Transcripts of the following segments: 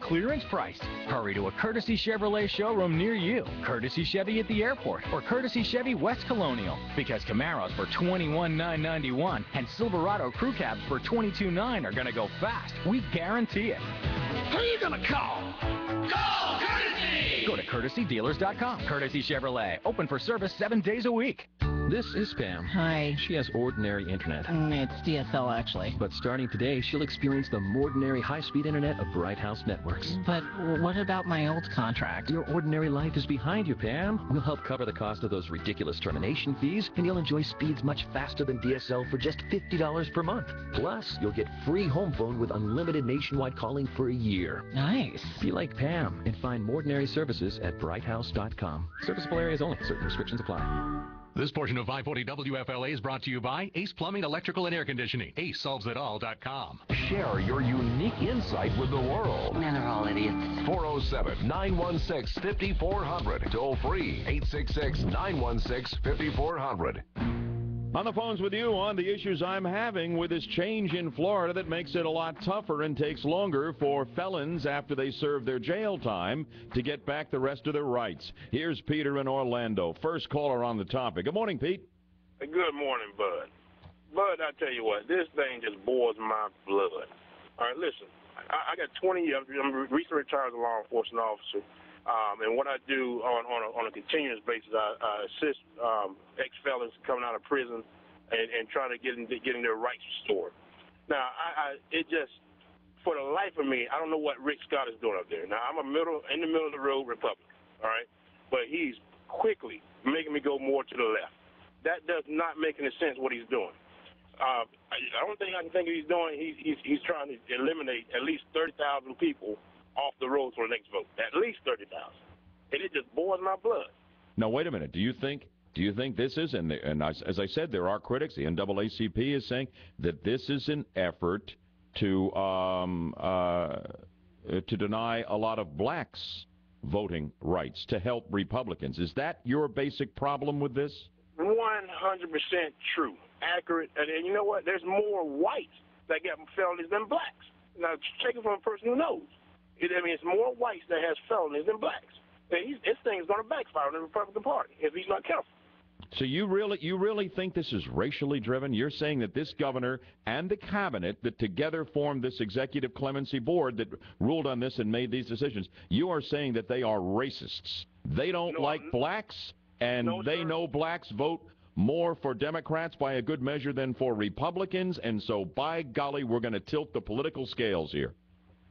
clearance price. Hurry to a Courtesy Chevrolet showroom near you, Courtesy Chevy at the airport, or Courtesy Chevy West Colonial. Because Camaros for $21,991 and Silverado crew cabs for $22,900 are going to go fast. We guarantee it. Who are you going to call? Call Courtesy! Go to CourtesyDealers.com. Courtesy Chevrolet. Open for service 7 days a week. This is Pam. Hi. She has ordinary internet. It's DSL, actually. But starting today, she'll experience the ordinary high-speed internet of Bright House Networks. But what about my old contract? Your ordinary life is behind you, Pam. We'll help cover the cost of those ridiculous termination fees, and you'll enjoy speeds much faster than DSL for just $50 per month. Plus, you'll get free home phone with unlimited nationwide calling for a year. Nice. Be like Pam and find ordinary services at brighthouse.com. Serviceable areas only. Certain restrictions apply. This portion of 540 WFLA is brought to you by Ace Plumbing, Electrical, and Air Conditioning. AceSolvesItAll.com. Share your unique insight with the world. Man, they're all idiots. 407-916-5400. Toll free, 866-916-5400. On the phones with you on the issues I'm having with this change in Florida that makes it a lot tougher and takes longer for felons after they serve their jail time to get back the rest of their rights. Here's Peter in Orlando. First caller on the topic. Good morning, Pete. Good morning, Bud. Bud, I tell you what, this thing just boils my blood. All right, listen, I got 20 years. I'm recently retired as a law enforcement officer. And what I do on a continuous basis, I assist ex-felons coming out of prison and trying to getting their rights restored. Now, it just, for the life of me, I don't know what Rick Scott is doing up there. Now, I'm in the middle of the road Republican, all right? But he's quickly making me go more to the left. That does not make any sense what he's doing. The only thing I can think of he's doing, he's trying to eliminate at least 30,000 people off the road for the next vote. At least 30,000. And it just boils my blood. Now, wait a minute. Do you think this is, and as I said, there are critics. The NAACP is saying that this is an effort to deny a lot of blacks voting rights, to help Republicans. Is that your basic problem with this? 100% true. Accurate. And you know what? There's more whites that get felonies than blacks. Now, take it from a person who knows. It's more whites that has felonies than blacks. This thing is going to backfire on the Republican Party if he's not careful. So you really think this is racially driven? You're saying that this governor and the cabinet that together formed this executive clemency board that ruled on this and made these decisions, you are saying that they are racists. They don't like blacks, and they know blacks vote more for Democrats by a good measure than for Republicans, and so by golly, we're going to tilt the political scales here.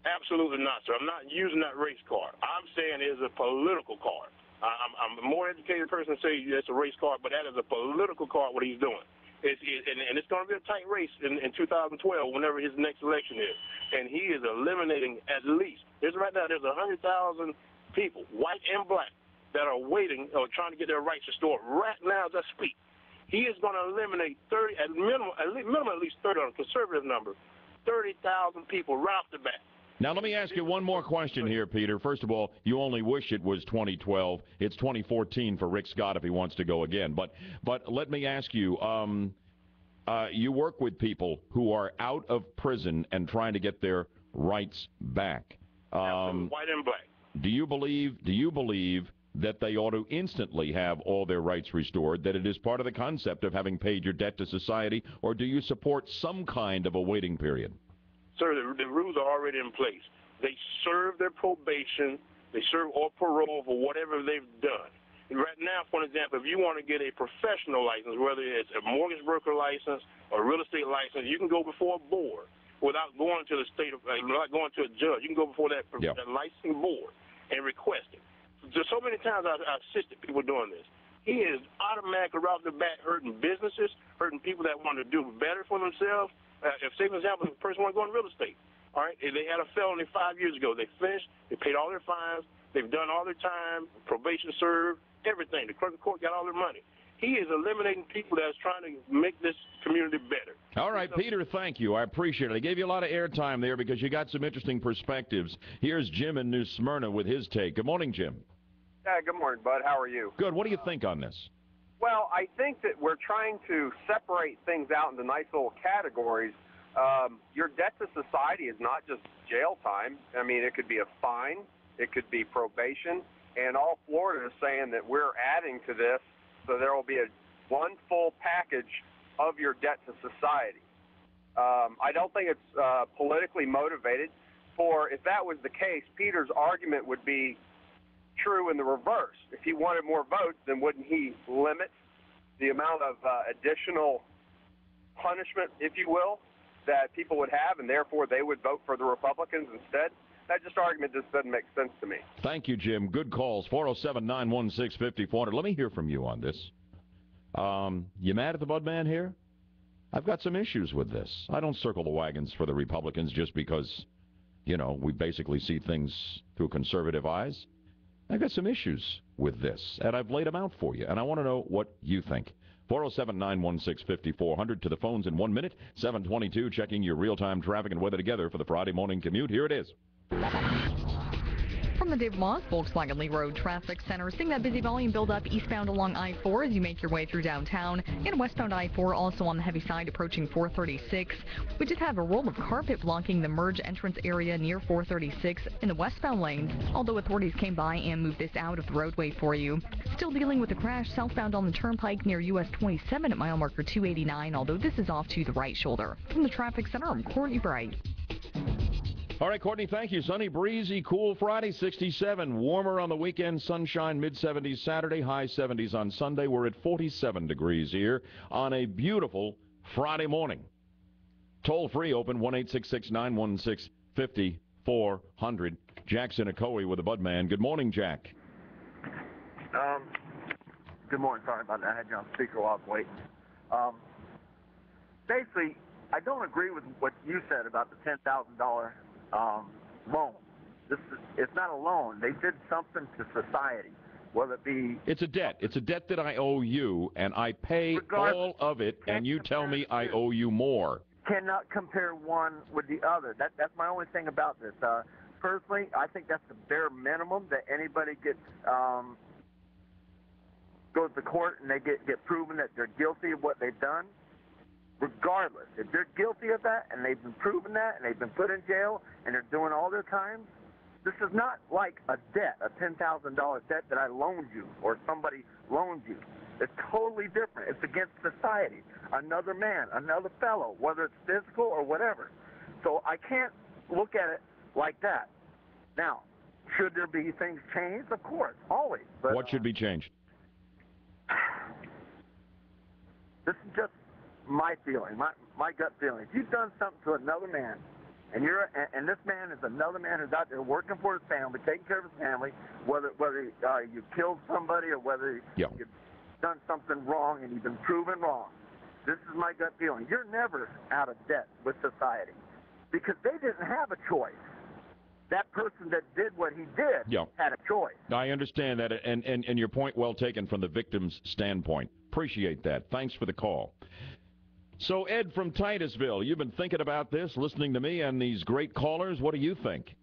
Absolutely not, sir. I'm not using that race card. I'm saying it is a political card. I'm a more educated person to say it's a race card, but that is a political card, what he's doing. And it's going to be a tight race in 2012, whenever his next election is. And he is eliminating at least, right now, there's 100,000 people, white and black, that are waiting or trying to get their rights restored right now as I speak. He is going to eliminate 30, at minimum at least 30 on a conservative number, 30,000 people right off the bat. Now, let me ask you one more question here, Peter. First of all, you only wish it was 2012. It's 2014 for Rick Scott if he wants to go again. But let me ask you, you work with people who are out of prison and trying to get their rights back. White and black. Do you believe that they ought to instantly have all their rights restored, that it is part of the concept of having paid your debt to society, or do you support some kind of a waiting period? Sir, the rules are already in place. They serve their probation, they serve or parole for whatever they've done. And right now, for example, if you want to get a professional license, whether it's a mortgage broker license or a real estate license, you can go before a board without going to the without going to a judge. You can go before that licensing board and request it. So many times I've assisted people doing this. He is automatically right off the bat hurting businesses, hurting people that want to do better for themselves. If, say, for example, if a person wants to go into real estate, all right, if they had a felony 5 years ago, they finished, they paid all their fines, they've done all their time, probation served, everything. The clerk of court got all their money. He is eliminating people that's trying to make this community better. All right, Peter, thank you. I appreciate it. I gave you a lot of airtime there because you got some interesting perspectives. Here's Jim in New Smyrna with his take. Good morning, Jim. Good morning, Bud. How are you? Good. What do you think on this? Well, I think that we're trying to separate things out into nice little categories. Your debt to society is not just jail time. I mean, it could be a fine. It could be probation. And all Florida is saying that we're adding to this, so there will be one full package of your debt to society. I don't think it's politically motivated. For if that was the case, Peter's argument would be true in the reverse. If he wanted more votes, then wouldn't he limit the amount of additional punishment, if you will, that people would have, and therefore they would vote for the Republicans instead? That argument just doesn't make sense to me. Thank you, Jim. Good calls. 407-916-5400. Let me hear from you on this. You mad at the Budman here? I've got some issues with this. I don't circle the wagons for the Republicans just because, we basically see things through conservative eyes. I've got some issues with this, and I've laid them out for you, and I want to know what you think. 407-916-5400 to the phones in 1 minute. 7:22, checking your real-time traffic and weather together for the Friday morning commute. Here it is. From the Dave Moss Volkswagen Lee Road Traffic Center, seeing that busy volume build up eastbound along I-4 as you make your way through downtown, and westbound I-4 also on the heavy side approaching 436. We just have a roll of carpet blocking the merge entrance area near 436 in the westbound lanes, although authorities came by and moved this out of the roadway for you. Still dealing with a crash southbound on the turnpike near US 27 at mile marker 289, although this is off to the right shoulder. From the Traffic Center, I'm Courtney Bright. All right, Courtney, thank you. Sunny, breezy, cool Friday, 67. Warmer on the weekend, sunshine, mid-70s Saturday, high 70s on Sunday. We're at 47 degrees here on a beautiful Friday morning. Toll-free open, 1-866-916-5400. Jack's in Ocoee with the Budman. Good morning, Jack. Good morning. Sorry about that. I had you on speaker while I was waiting. Basically, I don't agree with what you said about the $10,000 loan. It's not a loan. They did something to society, whether it be... It's a debt. It's a debt that I owe you, and I pay all of it, and you tell me I owe you more. Cannot compare one with the other. That's my only thing about this. Personally, I think that's the bare minimum that anybody gets... goes to court and they get proven that they're guilty of what they've done. Regardless, if they're guilty of that and they've been proven that and they've been put in jail and they're doing all their time, this is not like a debt, a $10,000 debt that I loaned you or somebody loaned you. It's totally different. It's against society, another man, another fellow, whether it's physical or whatever. So I can't look at it like that. Now, should there be things changed? Of course, always. But, what should be changed? This is just my feeling, my gut feeling. If you've done something to another man, and this man is another man who's out there working for his family, taking care of his family, whether you killed somebody or whether you've done something wrong and you've been proven wrong, this is my gut feeling. You're never out of debt with society because they didn't have a choice. That person that did what he did had a choice. I understand that, and your point well taken from the victim's standpoint. Appreciate that. Thanks for the call. So, Ed from Titusville, you've been thinking about this, listening to me and these great callers. What do you think?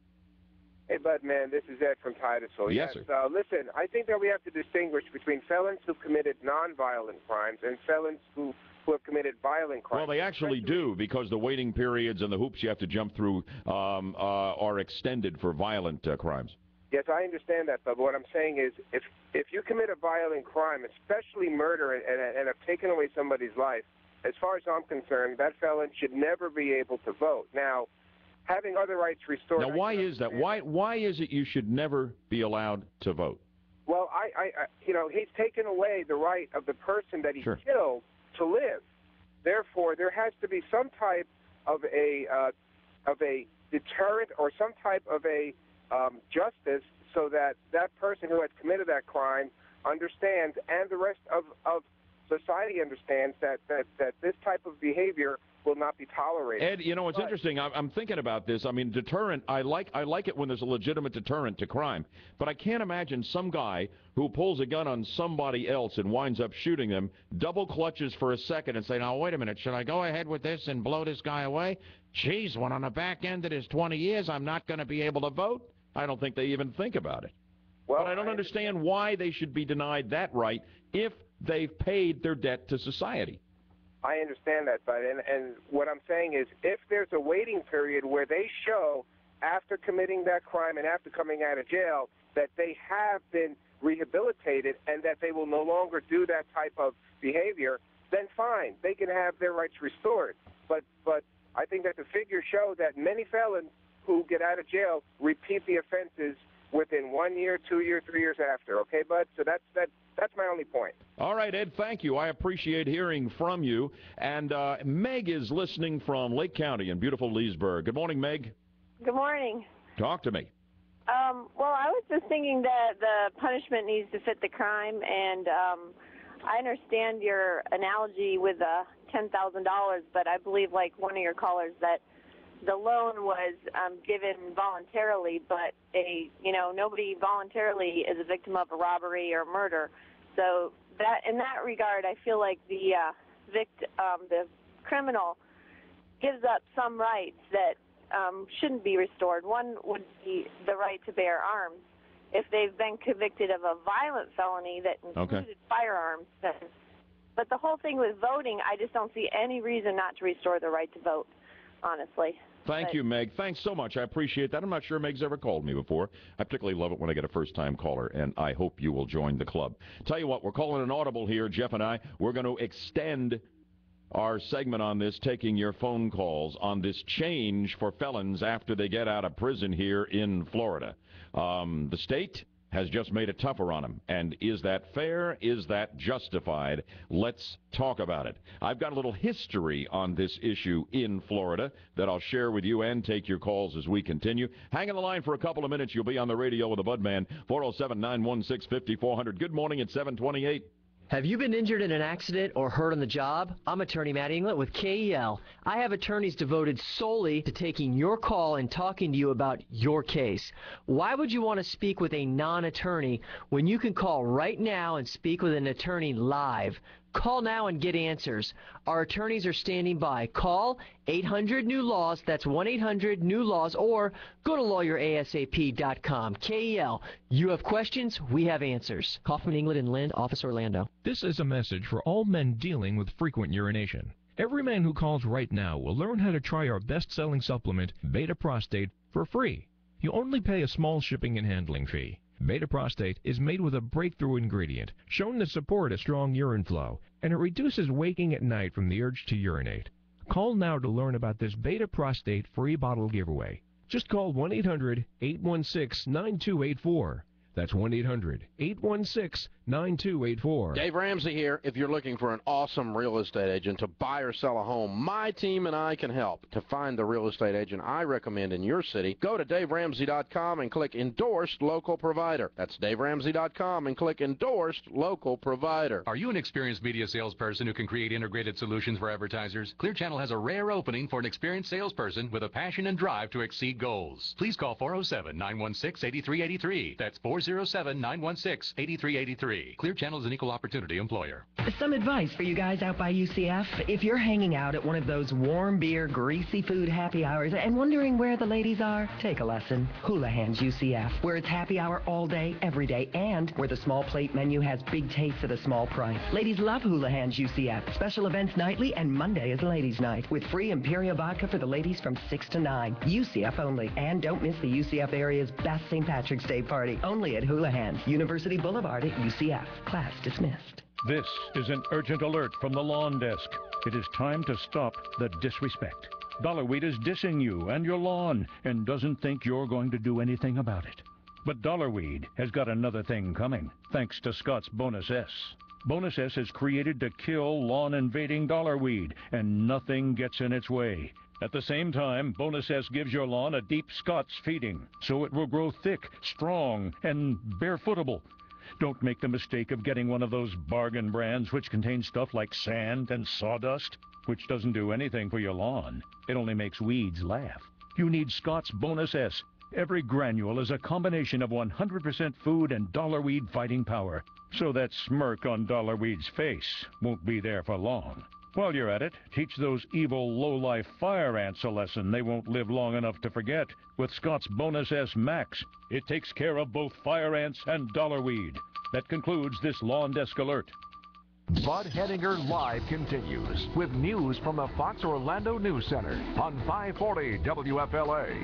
Hey, Bud, man, this is Ed from Titusville. Yes, sir. Listen, I think that we have to distinguish between felons who committed nonviolent crimes and felons who have committed violent crimes. Well, they actually do, because the waiting periods and the hoops you have to jump through are extended for violent crimes. Yes, I understand that, but what I'm saying is if you commit a violent crime, especially murder, and have taken away somebody's life, as far as I'm concerned, that felon should never be able to vote. Now, having other rights restored... Now, why is that? Why is it you should never be allowed to vote? Well, he's taken away the right of the person that he killed to live. Therefore, there has to be some type of a deterrent or some type of a justice so that that person who has committed that crime understands, and the rest of society understands that this type of behavior will not be tolerated. Ed, it's interesting. I'm thinking about this. I mean, deterrent, I like it when there's a legitimate deterrent to crime. But I can't imagine some guy who pulls a gun on somebody else and winds up shooting them, double clutches for a second and say, now, wait a minute, should I go ahead with this and blow this guy away? Geez, when on the back end of his 20 years, I'm not going to be able to vote? I don't think they even think about it. Well, but I don't understand why they should be denied that right if they've paid their debt to society. I understand that, but and what I'm saying is if there's a waiting period where they show after committing that crime and after coming out of jail that they have been rehabilitated and that they will no longer do that type of behavior, then fine, they can have their rights restored. But I think that the figures show that many felons who get out of jail repeat the offenses within 1 year, 2 years, 3 years after. Okay, bud? So that's my only point. All right, Ed, thank you. I appreciate hearing from you. And Meg is listening from Lake County in beautiful Leesburg. Good morning, Meg. Good morning. Talk to me. Well, I was just thinking that the punishment needs to fit the crime, and I understand your analogy with the $10,000, but I believe, like one of your callers, that the loan was given voluntarily, but nobody voluntarily is a victim of a robbery or murder. So that in that regard, I feel like the criminal gives up some rights that shouldn't be restored. One would be the right to bear arms. If they've been convicted of a violent felony that included firearms, but the whole thing with voting, I just don't see any reason not to restore the right to vote, honestly. Thank you, Meg. Thanks so much. I appreciate that. I'm not sure Meg's ever called me before. I particularly love it when I get a first-time caller, and I hope you will join the club. Tell you what, we're calling an audible here, Jeff and I. We're going to extend our segment on this, taking your phone calls on this change for felons after they get out of prison here in Florida. The state has just made it tougher on them. And is that fair? Is that justified? Let's talk about it. I've got a little history on this issue in Florida that I'll share with you and take your calls as we continue. Hang on the line for a couple of minutes. You'll be on the radio with the Budman, 407-916-5400. Good morning at 728. Have you been injured in an accident or hurt on the job? I'm attorney Matt England with KEL. I have attorneys devoted solely to taking your call and talking to you about your case. Why would you want to speak with a non-attorney when you can call right now and speak with an attorney live? Call now and get answers. Our attorneys are standing by. Call 800-NEW-LAWS, that's 1-800-NEW-LAWS, or go to lawyerasap.com. KEL, you have questions, we have answers. Kaufman, England, and Lind, Office Orlando. This is a message for all men dealing with frequent urination. Every man who calls right now will learn how to try our best-selling supplement, Beta Prostate, for free. You only pay a small shipping and handling fee. Beta Prostate is made with a breakthrough ingredient shown to support a strong urine flow, and it reduces waking at night from the urge to urinate. Call now to learn about this Beta Prostate free bottle giveaway. Just call 1-800-816-9284. That's 1-800-816-9284. Dave Ramsey here. If you're looking for an awesome real estate agent to buy or sell a home, my team and I can help. To find the real estate agent I recommend in your city, go to DaveRamsey.com and click Endorsed Local Provider. That's DaveRamsey.com and click Endorsed Local Provider. Are you an experienced media salesperson who can create integrated solutions for advertisers? Clear Channel has a rare opening for an experienced salesperson with a passion and drive to exceed goals. Please call 407-916-8383. That's 407-916-8383. Clear Channel is an equal opportunity employer. Some advice for you guys out by UCF. If you're hanging out at one of those warm beer, greasy food happy hours and wondering where the ladies are, take a lesson. Houlihan's UCF, where it's happy hour all day, every day, and where the small plate menu has big tastes at a small price. Ladies love Houlihan's UCF. Special events nightly, and Monday is ladies' night with free Imperial vodka for the ladies from 6 to 9. UCF only. And don't miss the UCF area's best St. Patrick's Day party. Only at Houlihan's, University Boulevard at UCF. Class dismissed. This is an urgent alert from the lawn desk. It is time to stop the disrespect. Dollarweed is dissing you and your lawn and doesn't think you're going to do anything about it. But Dollarweed has got another thing coming, thanks to Scott's Bonus S. Bonus S is created to kill lawn-invading dollarweed, and nothing gets in its way. At the same time, Bonus S gives your lawn a deep Scott's feeding, so it will grow thick, strong, and barefootable. Don't make the mistake of getting one of those bargain brands which contain stuff like sand and sawdust, which doesn't do anything for your lawn. It only makes weeds laugh. You need Scott's Bonus S. Every granule is a combination of 100% food and dollarweed fighting power, so that smirk on dollarweed's face won't be there for long. While you're at it, teach those evil low-life fire ants a lesson they won't live long enough to forget with Scott's Bonus S Max. It takes care of both fire ants and dollarweed. That concludes this Lawn Desk Alert. Bud Henninger Live continues with news from the Fox Orlando News Center on 540 WFLA.